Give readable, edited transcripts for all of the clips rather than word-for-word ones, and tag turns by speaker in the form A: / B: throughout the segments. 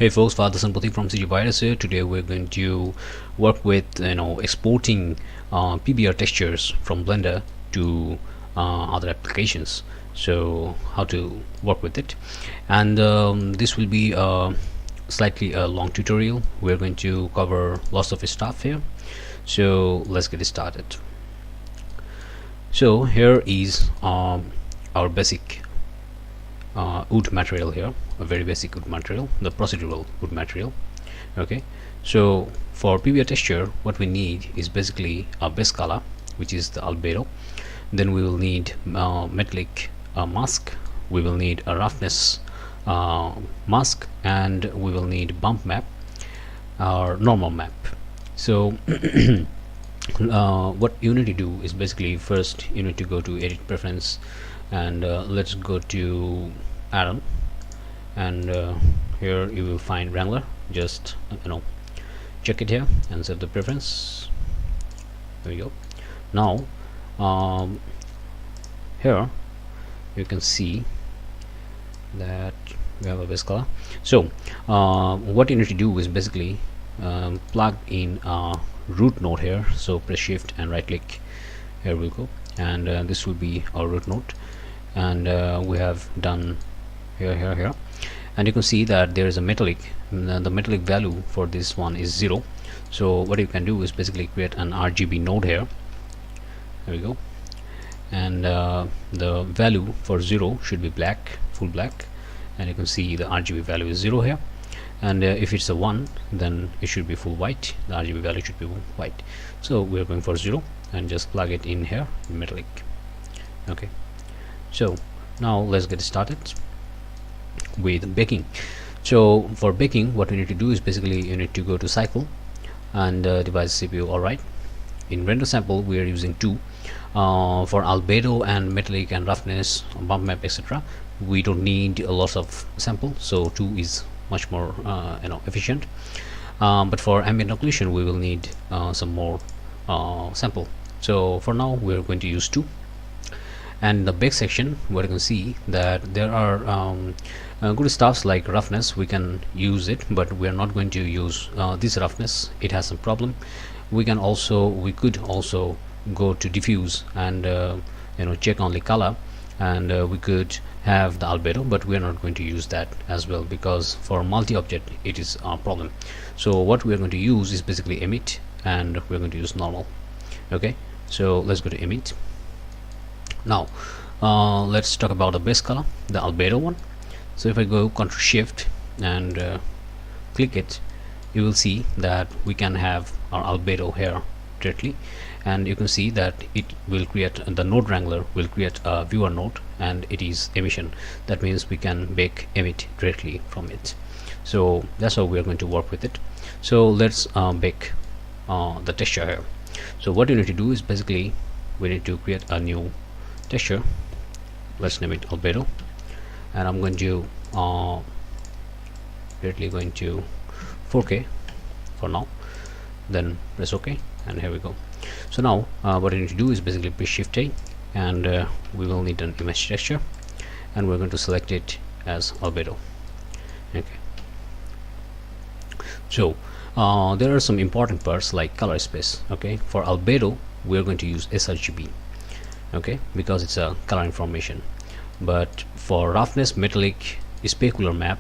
A: Hey folks, Father Sampati from CG Virus here. Today we're going to work with exporting PBR textures from Blender to other applications. So how to work with it, and this will be slightly a long tutorial. We're going to cover lots of stuff here. So let's get started. So here is our basic wood material here, a very basic wood material, the procedural wood material. Okay, so for PBR texture what we need is basically a base color, which is the albedo. Then we will need metallic mask, we will need a roughness mask, and we will need bump map or normal map. So what you need to do is basically first you need to go to edit preference, and let's go to Atom, and here you will find Wrangler. Just check it here and set the preference. There we go. Now here you can see that we have a base color. So what you need to do is basically plug in a root node here. So press shift and right click. Here we go, and this will be our root node, and we have done here, and you can see that there is a metallic. The metallic value for this one is 0. So what you can do is basically create an RGB node here. There we go, and the value for 0 should be black, full black, and you can see the RGB value is 0 here. And if it's a 1, then it should be full white. The RGB value should be white. So we're going for 0 and just plug it in here in metallic. Okay, so now let's get started with baking. So for baking, what we need to do is basically you need to go to cycle and device CPU. Alright, in render sample we are using 2 for albedo and metallic and roughness, bump map, etc. we don't need a lot of sample, so 2 is much more efficient, but for ambient occlusion we will need some more sample. So for now we're going to use 2. And the bake section, where you can see that there are good stuffs like roughness. We can use it, but we are not going to use this roughness. It has some problem. We could also go to diffuse and check only color, and we could have the albedo, but we are not going to use that as well, because for multi-object it is a problem. So what we are going to use is basically emit, and we're going to use normal. Okay, so let's go to emit. Now let's talk about the base color, the albedo one. So if I go Ctrl Shift and click it, you will see that we can have our albedo here directly, and you can see that it will create, the node wrangler will create a viewer node, and it is emission. That means we can bake emit directly from it. So that's how we are going to work with it. So let's bake the texture here. So what you need to do is basically we need to create a new texture. Let's name it albedo, and I'm going to directly going to 4K for now, then press OK, and here we go. So now what you need to do is basically press Shift A, and we will need an image texture, and we're going to select it as albedo. Okay, so there are some important parts like color space. Okay, for albedo we're going to use sRGB, okay, because it's a color information. But for roughness, metallic, specular map,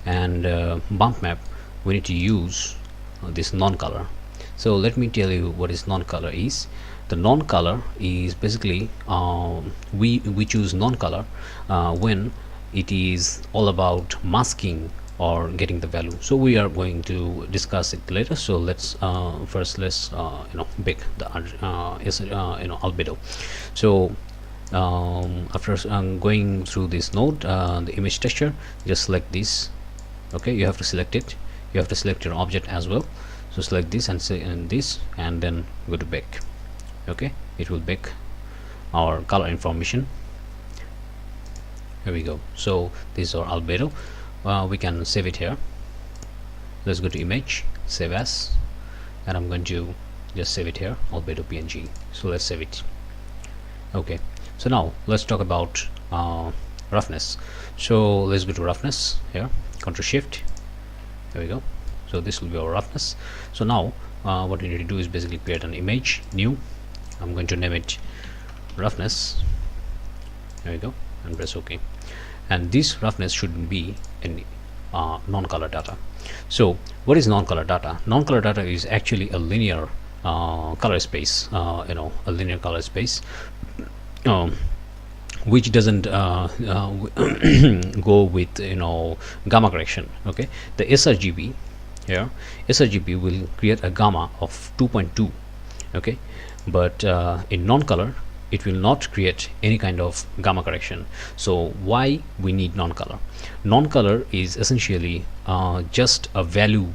A: and bump map, we need to use this non-color. So let me tell you what is non-color is. The non-color is basically we choose non-color when it is all about masking or getting the value. So we are going to discuss it later. So let's first bake the albedo. So after going through this node, the image texture, just select this. Okay, you have to select it. You have to select your object as well. So select this and say this, and then go to bake. Okay, it will bake our color information. Here we go. So this is our albedo. We can save it here. Let's go to image, save as, and I'm going to just save it here, albedo PNG. So let's save it. Okay, so now let's talk about roughness. So let's go to roughness here, Ctrl Shift There we go. So this will be our roughness. So now what we need to do is basically create an image, new. I'm going to name it roughness. There we go, and press OK. And this roughness should be in non-color data. So what is non-color data? Non-color data is actually a linear color space, a linear color space, which doesn't go with gamma correction. Okay, the sRGB here, sRGB will create a gamma of 2.2. okay, but in non-color it will not create any kind of gamma correction. So why we need non-color? Non-color is essentially just a value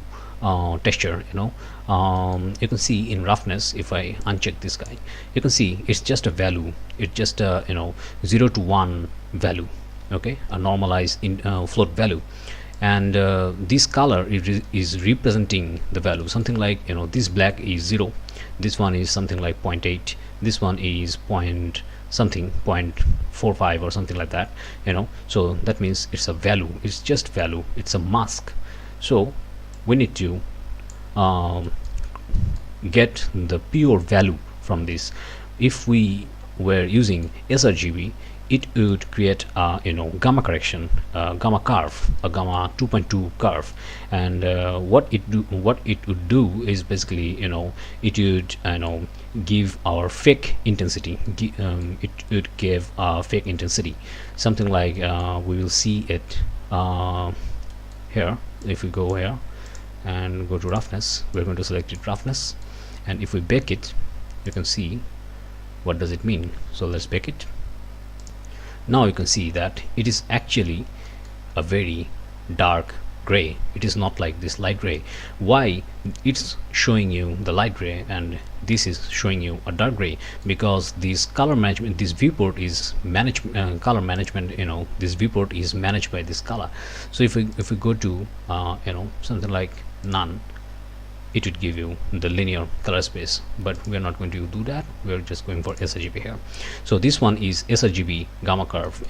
A: texture. You can see in roughness, if I uncheck this guy, you can see it's just a value. It's just a 0 to 1 value, okay, a normalized float value. And this color is representing the value, something like this black is 0, this one is something like 0.8, this one is point something 0.45 or something like that. So that means it's a value, it's just value, it's a mask. So we need to get the pure value from this. If we were using sRGB, it would create a gamma correction, gamma curve, a gamma 2.2 curve. And what it would do is basically it would give our fake intensity. It would give fake intensity, something like we will see it here. If we go here and go to roughness, we're going to select it roughness, and if we bake it, you can see what does it mean. So let's bake it. Now you can see that it is actually a very dark gray. It is not like this light gray. Why it's showing you the light gray and this is showing you a dark gray? Because this color management, this viewport is color management. This viewport is managed by this color. So if we go to something like none, it would give you the linear color space, but we are not going to do that. We are just going for sRGB here. So this one is sRGB gamma curve.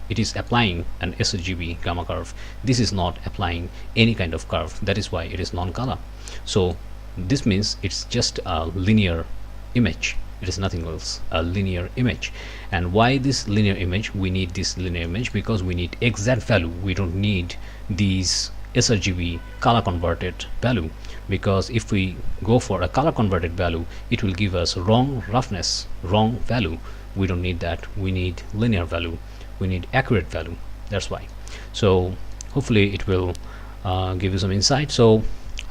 A: It is applying an sRGB gamma curve. This is not applying any kind of curve. That is why it is non-color. So this means it's just a linear image. It is nothing else, a linear image. And why this linear image? We need this linear image because we need exact value. We don't need these sRGB color converted value, because if we go for a color converted value, it will give us wrong roughness, wrong value. We don't need that. We need linear value, we need accurate value. That's why. So hopefully it will give you some insight. So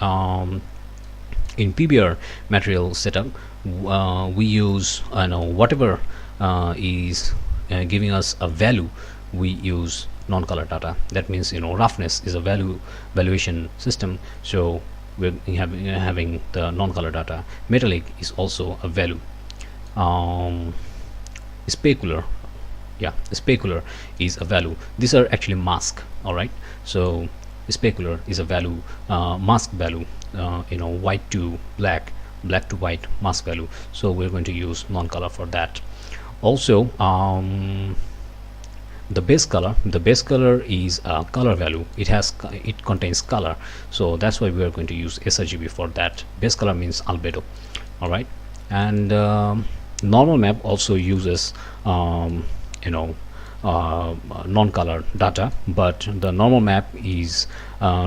A: in PBR material setup, we use whatever is giving us a value, we use non-color data. That means roughness is a valuation system, so we're having the non-color data. Metallic is also a value. Specular, yeah, specular is a value. These are actually mask. All right, so specular is a value, mask value. White to black, black to white, mask value. So we're going to use non-color for that. Also the base color is a color value. It contains color, so that's why we are going to use sRGB for that. Base color means albedo. All right, and normal map also uses non-color data, but the normal map is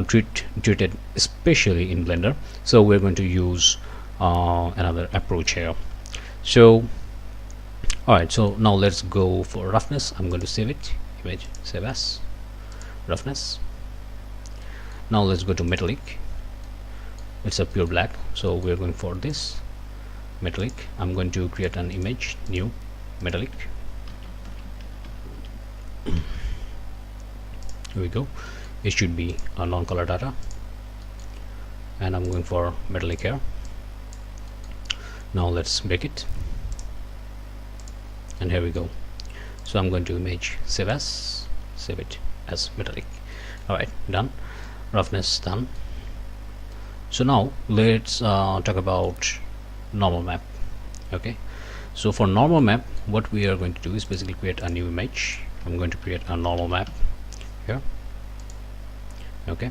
A: treated especially in Blender, so we're going to use another approach here. So alright, so now let's go for roughness. I'm going to save it, image, save as roughness. Now let's go to metallic. It's a pure black, so we're going for this metallic. I'm going to create an image, new metallic. Here we go. It should be a non-color data, and I'm going for metallic here. Now let's bake it, and here we go. So I'm going to image, save it as metallic. All right, done. Roughness done. So now let's talk about normal map. Okay, so for normal map, what we are going to do is basically create a new image. I'm going to create a normal map here. Okay,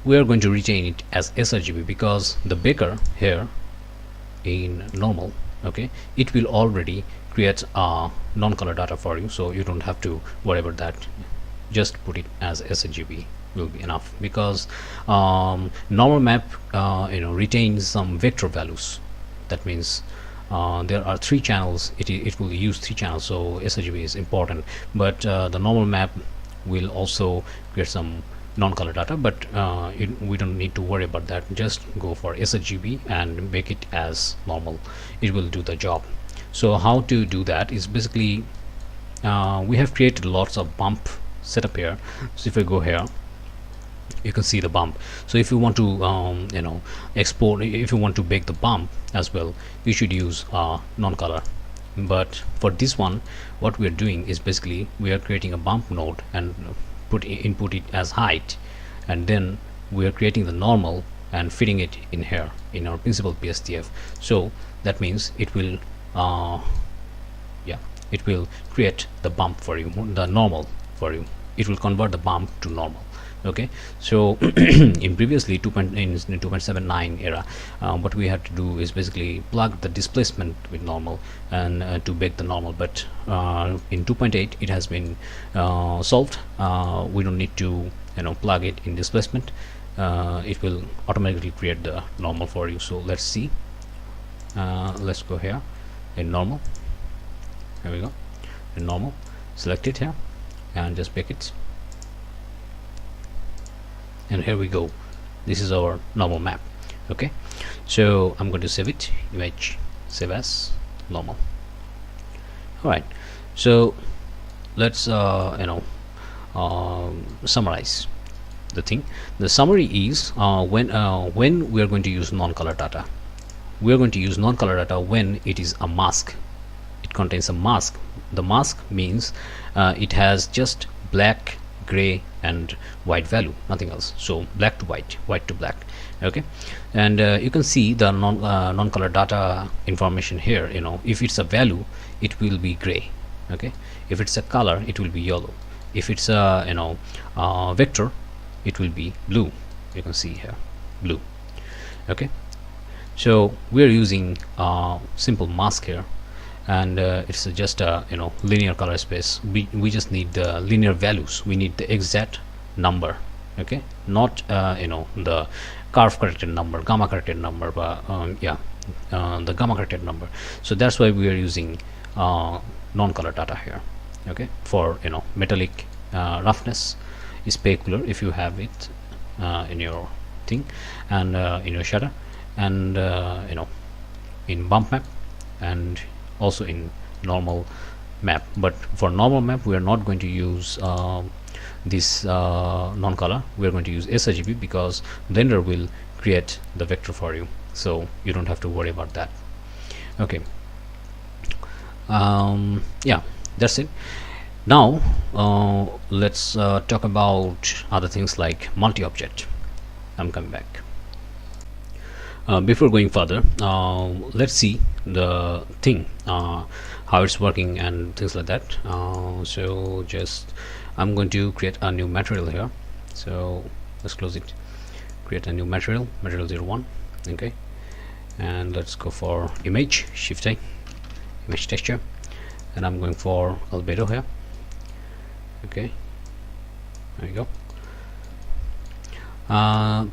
A: we are going to retain it as sRGB because the baker here in normal, okay, it will already create a non-color data for you, so you don't have to worry about that. Just put it as sRGB will be enough, because normal map retains some vector values. That means there are 3 channels. It will use 3 channels, so sRGB is important. But the normal map will also create some non-color data, but we don't need to worry about that. Just go for sRGB and make it as normal. It will do the job. So how to do that is basically we have created lots of bump setup here. So if I go here, you can see the bump. So if you want to export, if you want to bake the bump as well, you should use non-color. But for this one, what we are doing is basically we are creating a bump node and input it as height, and then we are creating the normal and fitting it in here in our principal PSTF. So that means it will it will create the bump for you, the normal for you. It will convert the bump to normal. Okay, so in previously in 2.79 era, what we had to do is basically plug the displacement with normal and to bake the normal. But in 2.8 it has been solved. We don't need to plug it in displacement. It will automatically create the normal for you. So let's see. Let's go here in normal. Here we go in normal. Select it here and just bake it. And here we go. This is our normal map. Okay, so I'm going to save it. Image, save as normal. All right, so let's summarize the thing. The summary is when we are going to use non-color data. We are going to use non-color data when it is a mask. It contains a mask. The mask means it has just black, gray and white value, nothing else. So black to white, white to black. Okay, and you can see the non-color data information here. If it's a value, it will be gray. Okay, if it's a color, it will be yellow. If it's a vector, it will be blue. You can see here blue. Okay, so we're using simple mask here, and it's just a linear color space. We just need the linear values. We need the exact number. Okay, not the curve corrected number, gamma corrected number, but the gamma corrected number. So that's why we are using non-color data here. Okay, for metallic roughness, specular if you have it in your thing, and in your shutter, and in bump map, and also in normal map. But for normal map we are not going to use this non-color. We are going to use sRGB because Blender will create the vector for you, so you don't have to worry about that. Okay, yeah, that's it. Now let's talk about other things like multi-object. I'm coming back. Before going further, let's see the thing, how it's working and things like that. So just I'm going to create a new material here. So let's close it. Create a new material 01. Okay, and let's go for image, shift A, image texture, and I'm going for albedo here. Okay, there you go.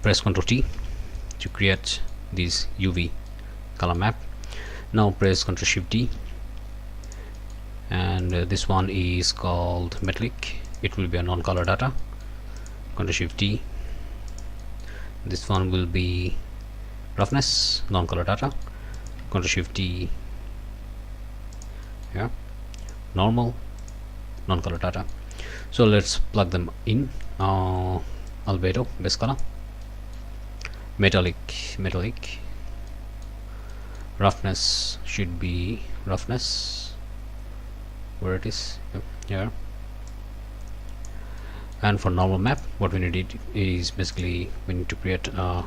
A: Press Ctrl T to create this UV color map. Now press Ctrl Shift D, and this one is called metallic. It will be a non-color data. Ctrl Shift D. This one will be roughness, non-color data. Ctrl Shift D. Yeah, normal, non-color data. So let's plug them in. Albedo, base color, metallic, roughness should be roughness, where it is, here. And for normal map, what we need is basically we need to create a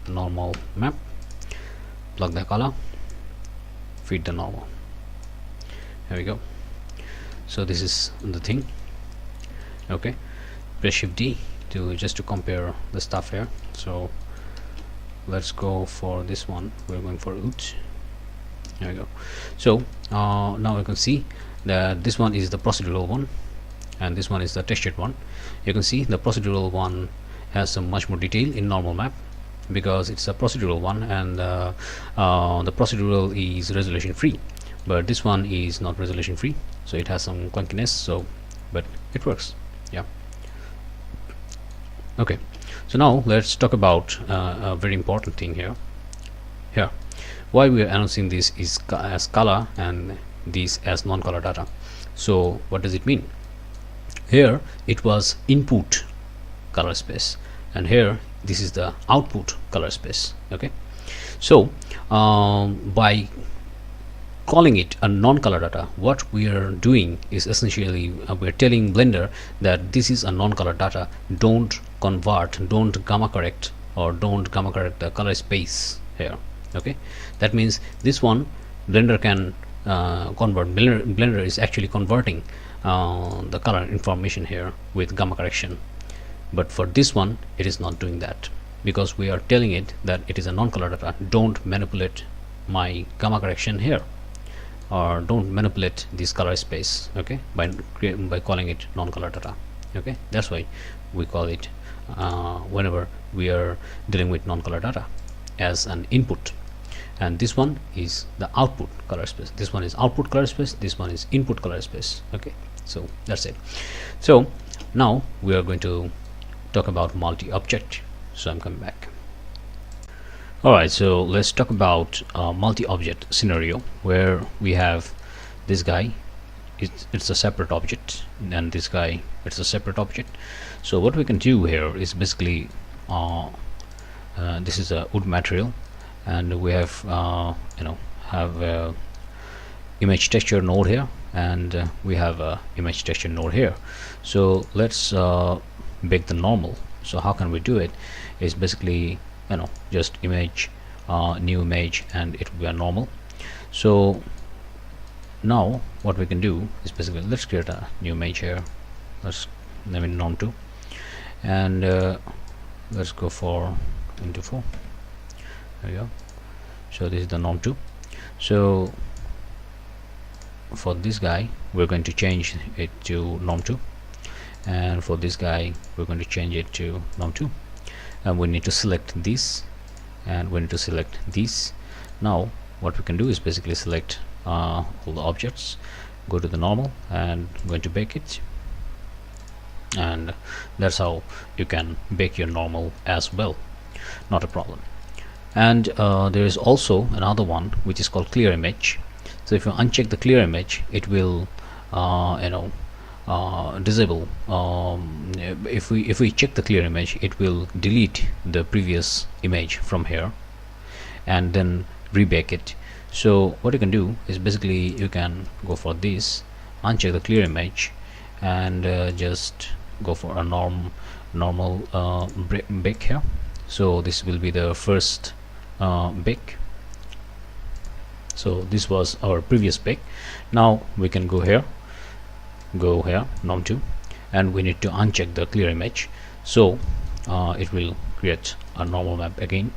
A: normal map, plug the color, feed the normal. Here we go. So this is the thing. Okay, press Shift D to just to compare the stuff here. So let's go for this one. We're going for OOT. There we go. So now you can see that this one is the procedural one and this one is the textured one. You can see the procedural one has some much more detail in normal map because it's a procedural one, and the procedural is resolution free, but this one is not resolution free, so it has some clunkiness. So but it works. Yeah. Okay, so now let's talk about a very important thing here. Why we are announcing this is as color and this as non-color data. So what does it mean? Here it was input color space, and here this is the output color space. Okay, so by calling it a non-color data, what we are doing is essentially we are telling Blender that this is a non-color data. Don't convert, don't gamma correct, or don't gamma correct the color space here. Okay, that means this one Blender can convert. Blender is actually converting the color information here with gamma correction, but for this one it is not doing that, because we are telling it that it is a non-color data. Don't manipulate my gamma correction here, or don't manipulate this color space. Okay, by calling it non-color data. Okay, that's why we call it whenever we are dealing with non-color data as an input, and this one is the output color space. This one is output color space, this one is input color space. Okay, so that's it. So now we are going to talk about multi-object. So I'm coming back. Alright, so let's talk about a multi-object scenario where we have this guy, it's a separate object, and this guy, it's a separate object. So what we can do here is basically this is a wood material, and we have have a image texture node here, and we have a image texture node here. So let's bake the normal. So how can we do it? Is basically just image, new image, and it will be a normal. So now what we can do is basically, let's create a new image here. Let's name it norm2, and let's go for into 4. There we go. So this is the norm2. So for this guy we're going to change it to norm2, and for this guy we're going to change it to norm2, and we need to select this, and we need to select this. Now what we can do is basically select all the objects, go to the normal, and I'm going to bake it, and that's how you can bake your normal as well, not a problem. And there is also another one which is called clear image. So if you uncheck the clear image, it will disable. If we check the clear image, it will delete the previous image from here and then rebake it. So what you can do is basically you can go for this, uncheck the clear image, and just go for a normal bake here. So this will be the first bake. So this was our previous bake. Now we can go here, norm2, and we need to uncheck the clear image. So it will create a normal map again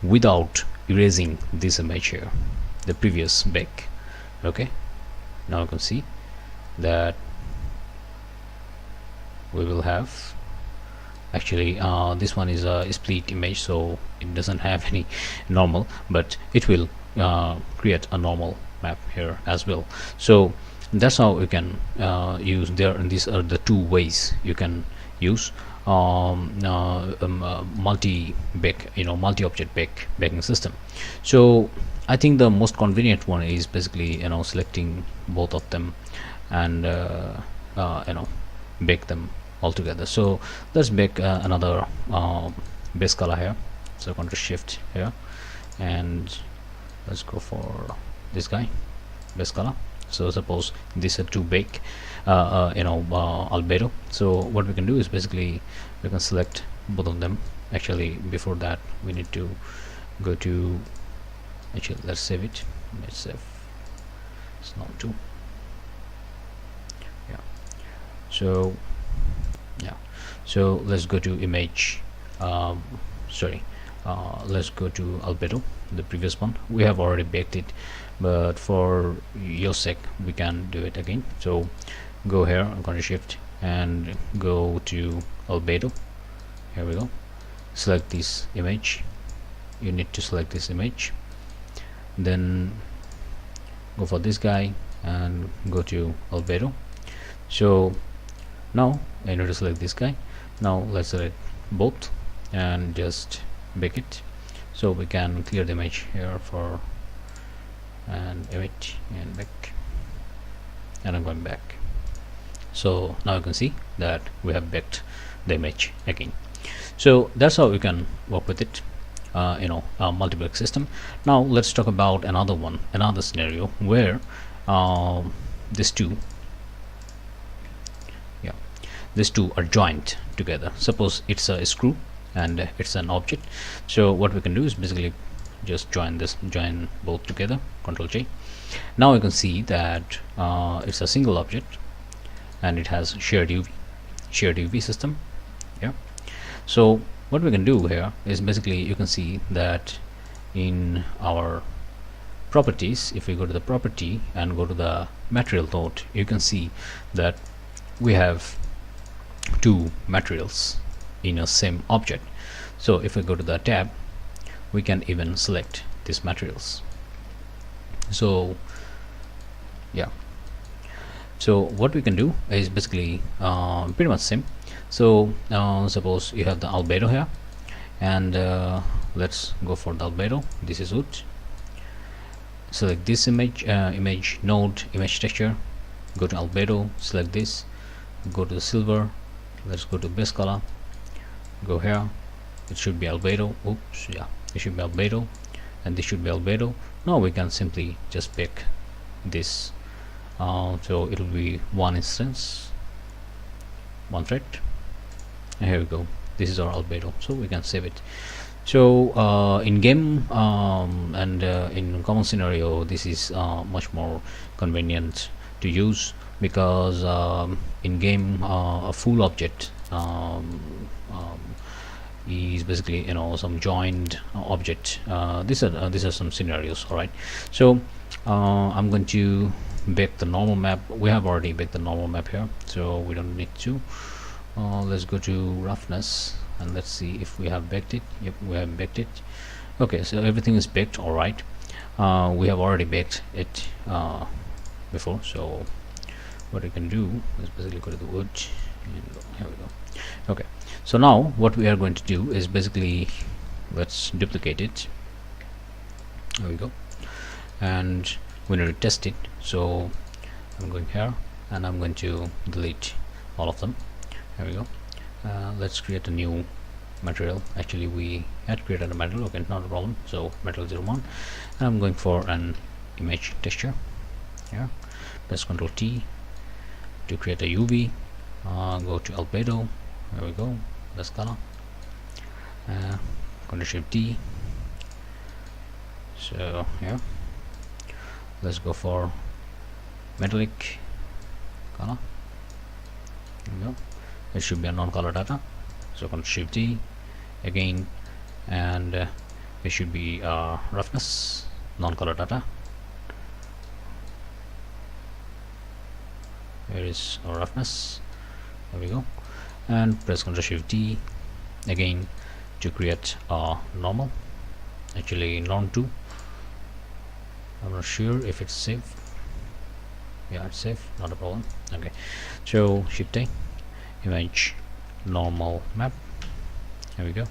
A: without erasing this image here, the previous bake. Okay, now you can see that we will have actually this one is a split image, so it doesn't have any normal, but it will create a normal map here as well. So that's how you can use there, and these are the two ways you can use multi-object baking system. So I think the most convenient one is basically selecting both of them and bake them all together. So let's bake another base color here. So Ctrl Shift here, and let's go for this guy, base color. So suppose these are two bake albedo. So what we can do is basically we can select both of them. Actually before that we need to go to, actually let's save it. Let's save, it's not 2. Yeah, so yeah, so let's go to image. sorry, let's go to albedo, the previous one. We have already baked it, but for your sake we can do it again. So go here, I'm going to shift and go to albedo. Here we go. Select this image. You need to select this image, then go for this guy and go to albedo. So now I need to select this guy. Now let's select both and just bake it. So we can clear the image here for an image and back, and I'm going back. So now you can see that we have baked the image again. So that's how you can work with it, a multi-block system. Now let's talk about another scenario where these two are joined together. Suppose it's a screw and it's an object. So what we can do is basically just join both together, Control J. Now you can see that it's a single object and it has shared UV system. Yeah. So what we can do here is basically, you can see that in our properties, if we go to the property and go to the material node, you can see that we have two materials in a same object. So if we go to the tab, we can even select these materials. So yeah, so what we can do is basically pretty much same. So suppose you have the albedo here, and let's go for the albedo. This is wood. Select this image, image node, image texture, go to albedo, select this, go to the silver, let's go to base color, go here, it should be albedo. Oops, yeah, it should be albedo, and this should be albedo. Now we can simply just pick this, so it will be one instance, one thread, and here we go. This is our albedo, so we can save it. So in game and in common scenario, this is much more convenient to use, because in game a full object is basically some joined object. These are some scenarios. All right, so I'm going to bake the normal map. We have already baked the normal map here, so we don't need to. Let's go to roughness and let's see if we have baked it. Yep, we have baked it. Okay, so everything is baked. All right, we have already baked it before. So what we can do is basically go to the wood, and here we go. Okay, so now what we are going to do is basically, let's duplicate it. There we go, and we need to test it. So I'm going here and I'm going to delete all of them. There we go. Let's create a new material. Actually, we had created a material. Okay, not a problem. So material 01, and I'm going for an image texture. Yeah, press Ctrl T to create a UV. Go to albedo. There we go. Base color. Ctrl Shift D. So yeah, let's go for metallic color. There we go. It should be a non-color data, so Ctrl Shift D again, and it should be roughness, non-color data. Here is our roughness. There we go, and press Ctrl Shift D again to create a normal, actually norm 2. I'm not sure if it's safe. Yeah, it's safe, not a problem. Okay, so Shift A, image normal map. Here we go,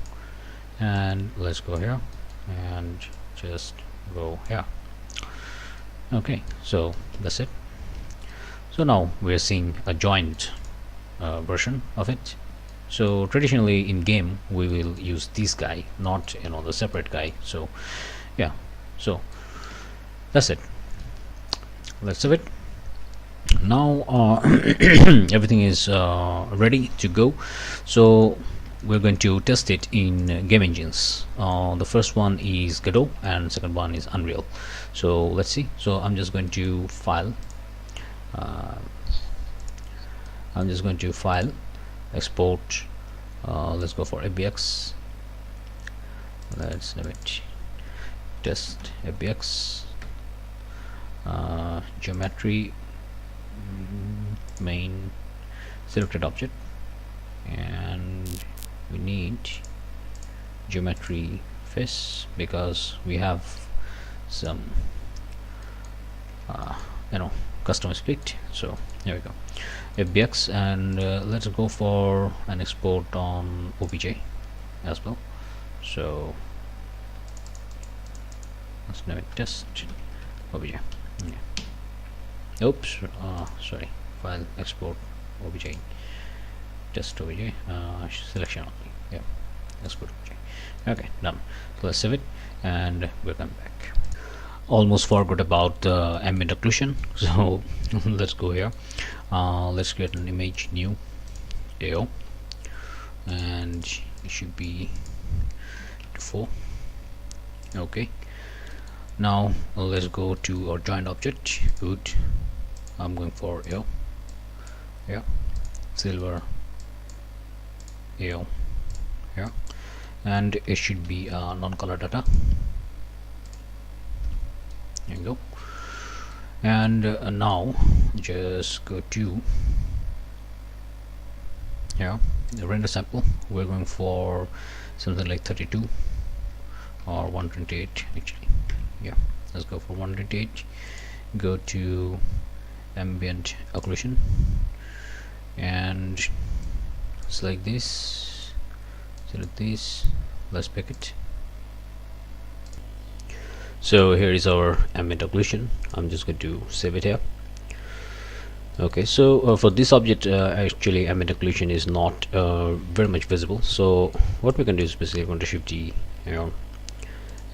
A: and let's go here and just go here. Okay, so that's it. So now we're seeing a joint version of it. So traditionally in game we will use this guy, not the separate guy. So yeah, so that's it. Let's save it. Now everything is ready to go, so we're going to test it in game engines. The first one is Godot and second one is Unreal. So let's see. So I'm just going to file, export. Let's go for ABX, let's name it test fbx geometry main selected object, and we need geometry face because we have some custom split. So here we go, fbx, and let's go for an export on obj as well. So let's name it test obj. Oops, sorry, file export obj test obj, selection only. Yeah, export obj. Okay, done. So let's save it and we'll come back. Almost forgot about the ambient occlusion, so let's go here. Let's create an image, new AO, and it should be 4. Okay, now let's go to our joint object. Good, I'm going for AO. Yeah, silver AO. Yeah, and it should be non-color data. There you go. And now just go to the render sample. We're going for something like 32 or 128 actually. Yeah, let's go for 128. Go to ambient occlusion and select this, let's pick it. So here is our ambient occlusion. I'm just going to save it here. Okay, so for this object actually ambient occlusion is not very much visible, so what we can do is basically going to shift D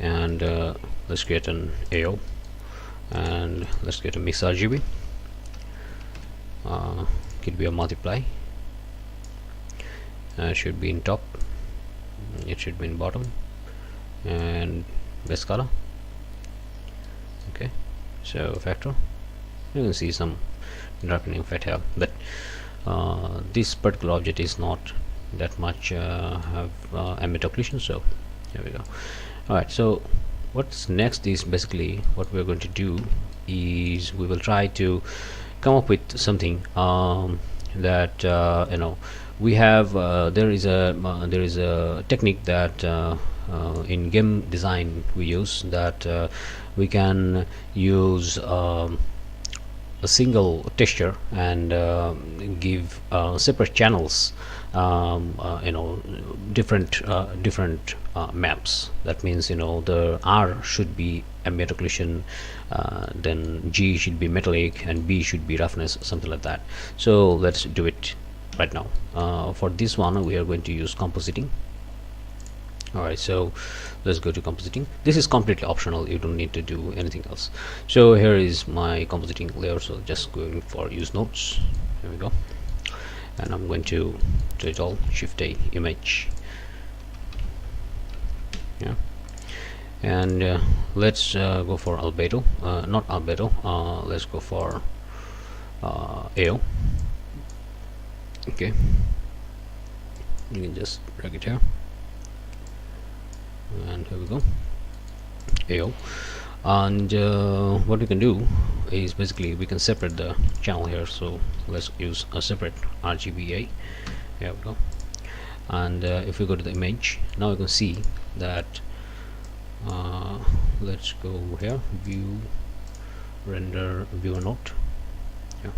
A: and let's create an AO, and let's get a mix RGB. Could be a multiply, should be in top, it should be in bottom, and base color. Okay, so factor, you can see some darkening effect here, but this particular object is not that much have ambient occlusion, so here we go. Alright, so what's next is basically what we're going to do is we will try to come up with something that we have. There is a technique that in game design we use, that we can use a single texture and give separate channels, different maps. That means the R should be ambient occlusion, then G should be metallic, and B should be roughness, something like that. So let's do it right now. For this one we are going to use compositing. Alright, so let's go to compositing. This is completely optional, you don't need to do anything else. So here is my compositing layer, so just going for use nodes. Here we go, and I'm going to do it all, shift A, image. Yeah, and let's go for albedo, not albedo, let's go for AO. Okay, you can just drag it here, and here we go, AO. And what we can do is basically we can separate the channel here, so let's use a separate RGBA. Here we go, and if we go to the image, now you can see that let's go here, view, render, viewer node. Yeah,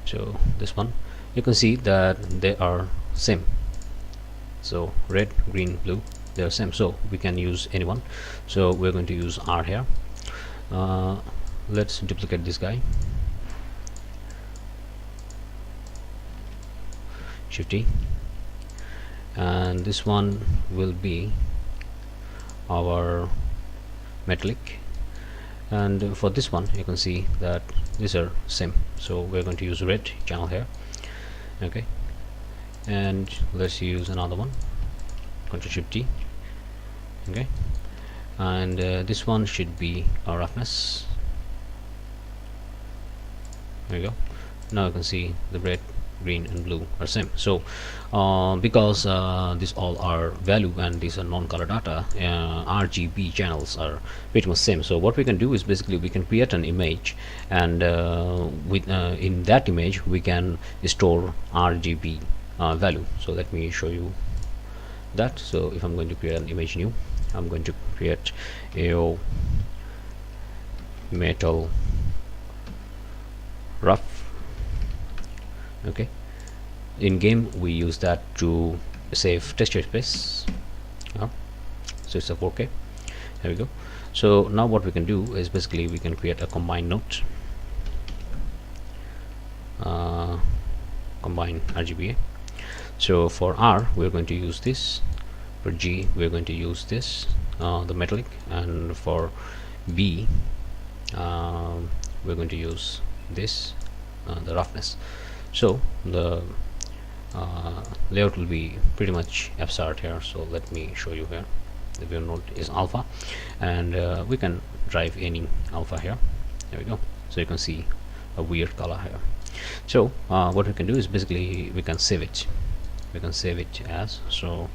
A: so this one, you can see that they are same, so red, green, blue, they are same, so we can use any one. So we're going to use R here. Let's duplicate this guy, shift E, and this one will be our metallic, and for this one you can see that these are same, so we're going to use red channel here. Okay, and let's use another one, Ctrl Shift T. Okay, and this one should be our roughness. There you go. Now you can see the red green and blue are same. So because these all are value and these are non-color data, RGB channels are pretty much same. So what we can do is basically we can create an image, and with in that image we can store RGB value. So let me show you that. So if I'm going to create an image new, I'm going to create a metal rough. Okay, in game we use that to save texture space. So it's a 4K. There we go. So now what we can do is basically we can create a combine node, combine RGBA. So for R we're going to use this, for G we're going to use this, the metallic, and for B we're going to use this, the roughness. So the layout will be pretty much absurd here. So let me show you here. The view node is alpha, and we can drive any alpha here. There we go. So you can see a weird color here. So what we can do is basically we can save it. We can save it as, so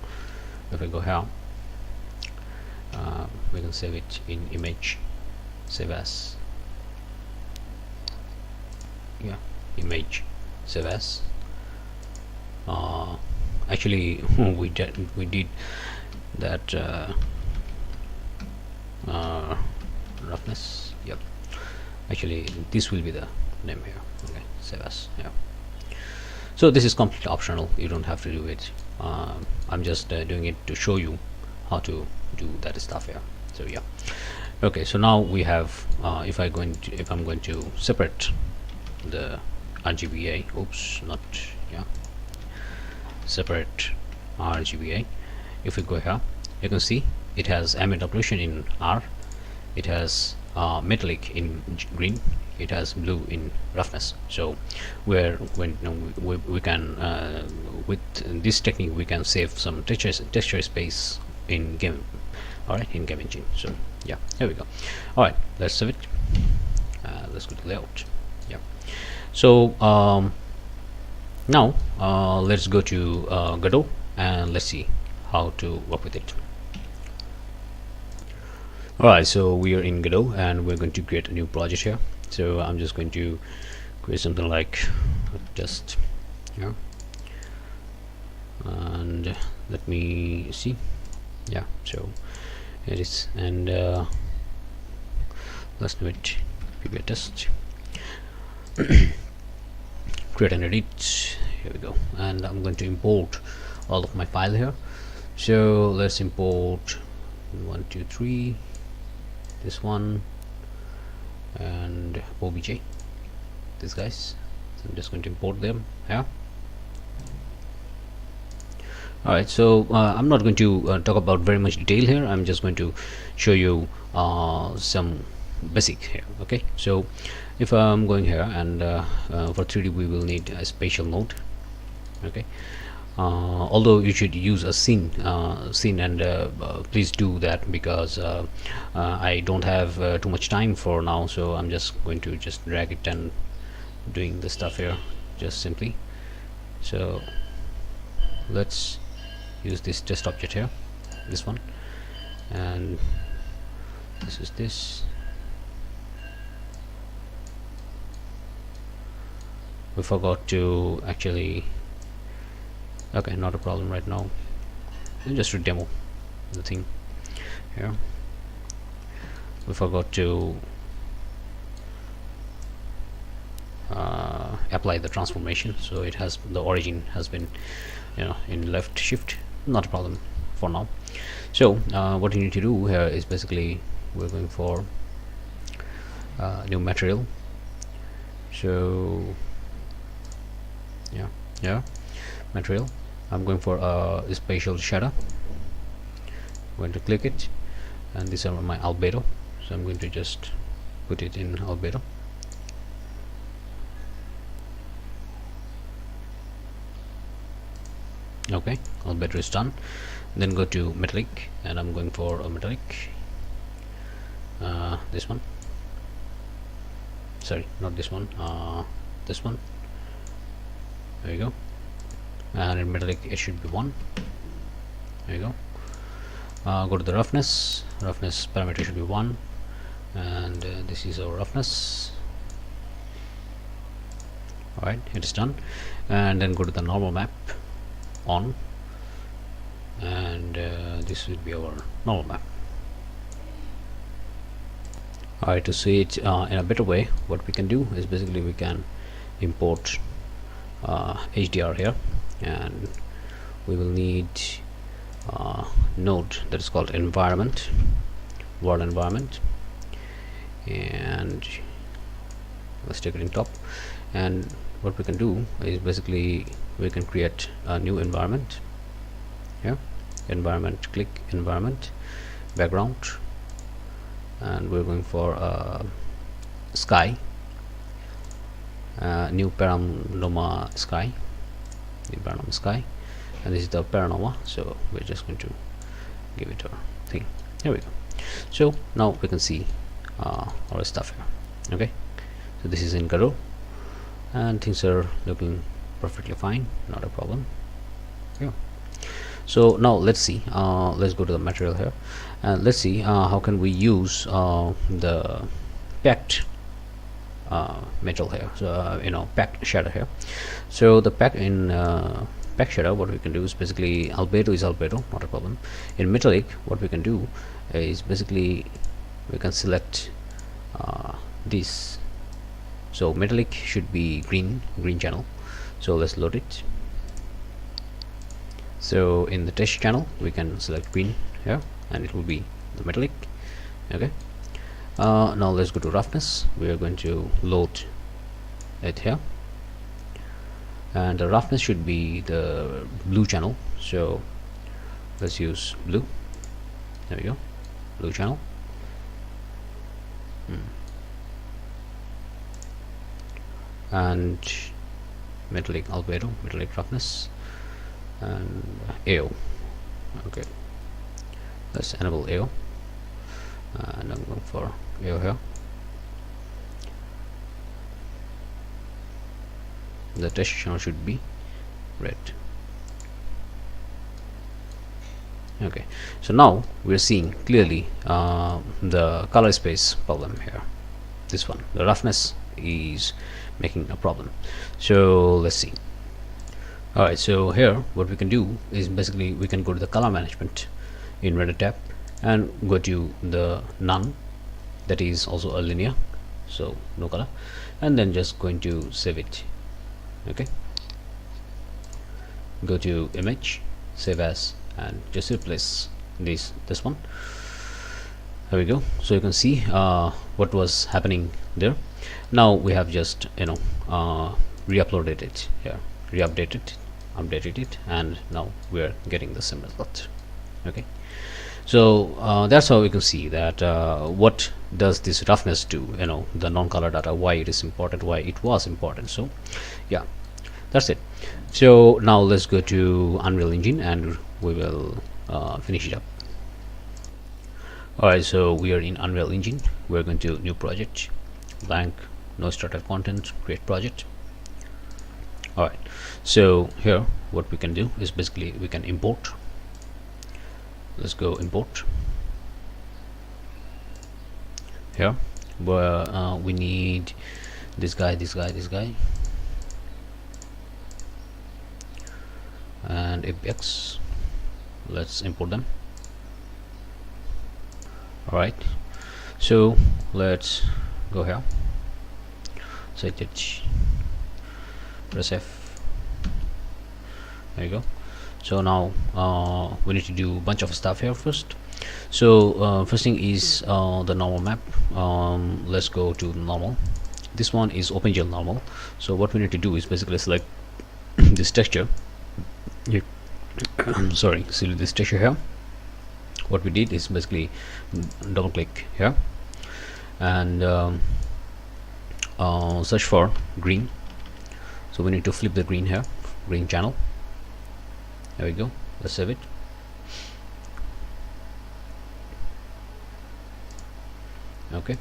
A: if we go here, we can save it in image, save as, yeah, image, save as. Actually we did that roughness. Yep, actually this will be the name here. Okay, save as. Yeah, so this is completely optional, you don't have to do it. I'm just doing it to show you how to do that stuff here. So yeah, okay, so now we have if I'm going to separate the RGBA, oops, not, yeah, separate RGBA. If we go here, you can see it has ambient occlusion in R, it has metallic in green, it has blue in roughness. So where when we can with this technique we can save some texture space in game. All right, in game engine. So yeah, here we go. All right, let's save it. Let's go to layout. Yeah, so now let's go to Godot and let's see how to work with it. Alright, so we are in Godot and we're going to create a new project here. So I'm just going to create something like just here, and let me see. Yeah, so it is, and let's do it PBR test. Create and edit. Here we go, and I'm going to import all of my file here. So let's import 1 2 3, this one, and obj, these guys. So I'm just going to import them here. Alright, so I'm not going to talk about very much detail here. I'm just going to show you some basic here. Okay, so if I'm going here, and for 3D we will need a spatial node. Okay, although you should use a scene, and please do that, because I don't have too much time for now, so I'm just going to just drag it and doing the stuff here just simply. So let's use this test object here, this one, and this is this. We forgot to actually, okay, not a problem right now. We'll just demo the thing here. We forgot to apply the transformation, so it has, the origin has been, in left shift. Not a problem for now. So what you need to do here is basically we're going for new material. So yeah, material, I'm going for a spatial shadow. I'm going to click it, and these are my albedo, so I'm going to just put it in albedo. Okay, albedo is done. Then go to metallic, and I'm going for a metallic, this one, sorry, not this one, this one, There you go. And in metallic it should be 1. There you go. Go to the roughness parameter should be 1, and this is our roughness. Alright, it is done. And then go to the normal map on, and this will be our normal map. Alright, to see it in a better way, what we can do is basically we can import HDR here, and we will need node that is called environment, world environment, and let's take it in top. And what we can do is basically we can create a new environment here. Environment, click environment, background, and we're going for sky, new panorama sky, and this is the panorama, so we're just going to give it our thing. Here we go. So now we can see our stuff here. Okay, so this is in Godot, and things are looking perfectly fine, not a problem. Yeah. So now let's see, let's go to the material here, and let's see how can we use the packed metal here, so packed shadow here. So the pack in pack shadow, what we can do is basically albedo is albedo, not a problem. In metallic, what we can do is basically we can select this. So metallic should be green channel, so let's load it. So in the test channel we can select green here, and it will be the metallic. Okay, now let's go to roughness. We are going to load it here, and the roughness should be the blue channel, so let's use blue. There we go, blue channel. And metallic albedo, metallic roughness, and AO. Okay, let's enable AO, and I'm going for AO here. The test channel should be red. Okay, so now we're seeing clearly the color space problem here. This one, the roughness is making a problem. So let's see. Alright, so here what we can do is basically we can go to the color management in render tab and go to the none, that is also a linear, so no color, and then just going to save it. Okay, go to image, save as, and just replace this one. There we go. So you can see what was happening there. Now we have just re-uploaded it here, updated it, and now we are getting the same result. Okay, so that's how we can see that what does this roughness do, the non-color data, why it is important, why it was important. So yeah, that's it. So now let's go to Unreal Engine and we will finish it up. Alright, so we are in Unreal Engine. We're going to new project, blank, no started content, create project. Alright, so here what we can do is basically we can import. Let's go import here, where we need this guy, and APX. Let's import them. Alright, so let's go here, set it, press F. There you go. So now we need to do a bunch of stuff here first. So first thing is the normal map. Let's go to normal. This one is OpenGL normal. So what we need to do is basically select this texture. Sorry, select this texture here. What we did is basically double click here and search for green. So we need to flip the green here, green channel. There we go. Let's save it. Okay,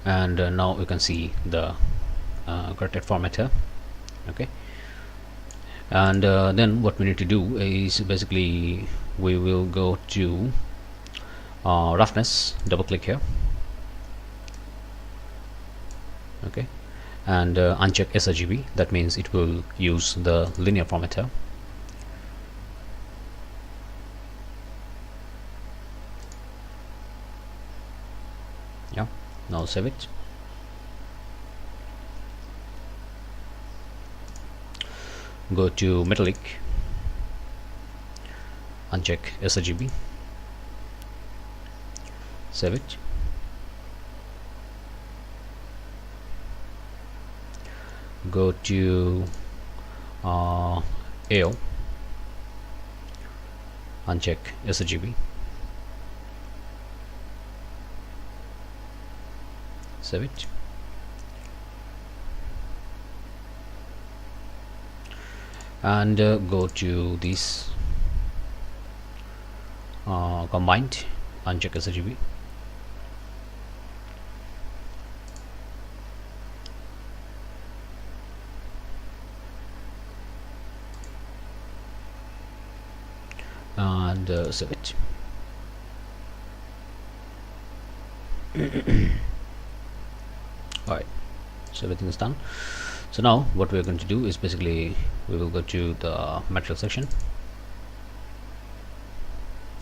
A: and now you can see the corrected format here. Okay, And then what we need to do is basically we will go to roughness, double click here, okay, and uncheck sRGB. That means it will use the linear format here. Yeah, now save it. Go to metallic, uncheck sRGB, save it. Go to AO, uncheck sRGB, save it. And go to this combined, uncheck sRGB, and save it. Alright, so everything is done. So now what we're going to do is basically we will go to the material section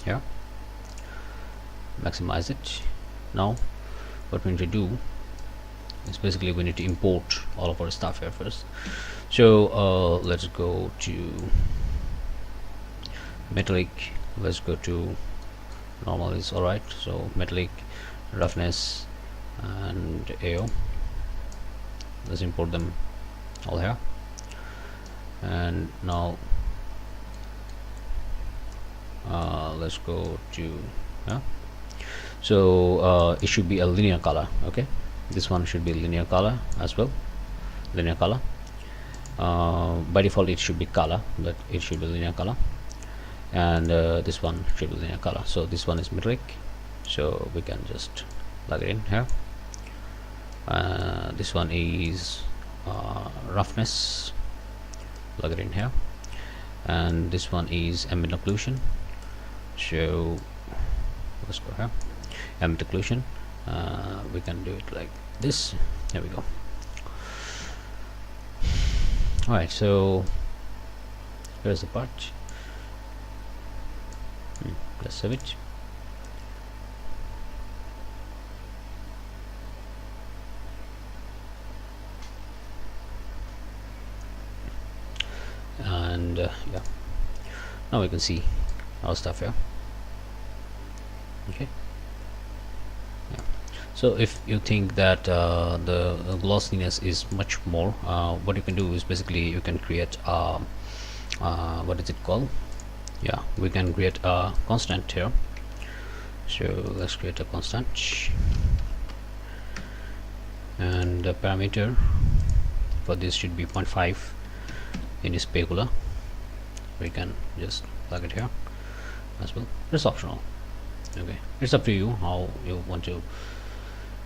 A: here, maximize it. Now what we need to do is basically we need to import all of our stuff here first. So let's go to metallic, let's go to normal is alright, so metallic, roughness, and AO. Let's import them all here. And now let's go to so it should be a linear color. Okay, this one should be linear color as well, linear color. By default it should be color, but it should be linear color. And this one should be linear color. So this one is metallic, so we can just plug it in here. This one is roughness, plug it in here. And this one is ambient occlusion, so let's go here, ambient occlusion. We can do it like this. There we go. Alright, so here's the part. Let's save it. And yeah, now we can see our stuff here. Okay, yeah. So if you think that the glossiness is much more, what you can do is basically you can create what is it called, yeah, we can create a constant here. So let's create a constant, and the parameter for this should be 0.5 in this specular. We can just plug it here as well. It's optional. Okay, it's up to you how you want to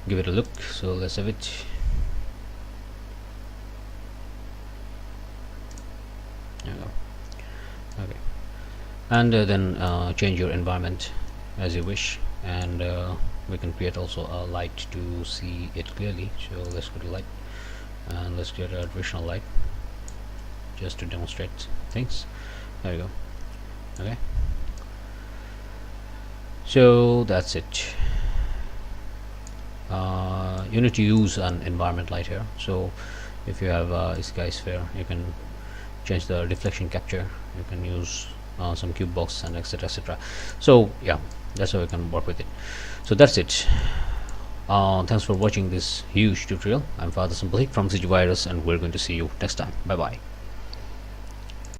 A: give it a look. So let's save it. There we go. Okay, and then change your environment as you wish, and we can create also a light to see it clearly. So let's go to light, and let's create a additional light just to demonstrate things. There we go. Okay, so that's it. You need to use an environment light here. So if you have a sky sphere, you can change the deflection capture, you can use some cube box, and etc etc. So yeah, that's how you can work with it. So that's it. Thanks for watching this huge tutorial. I'm Father Simply from CG Virus, and we're going to see you next time. Bye bye.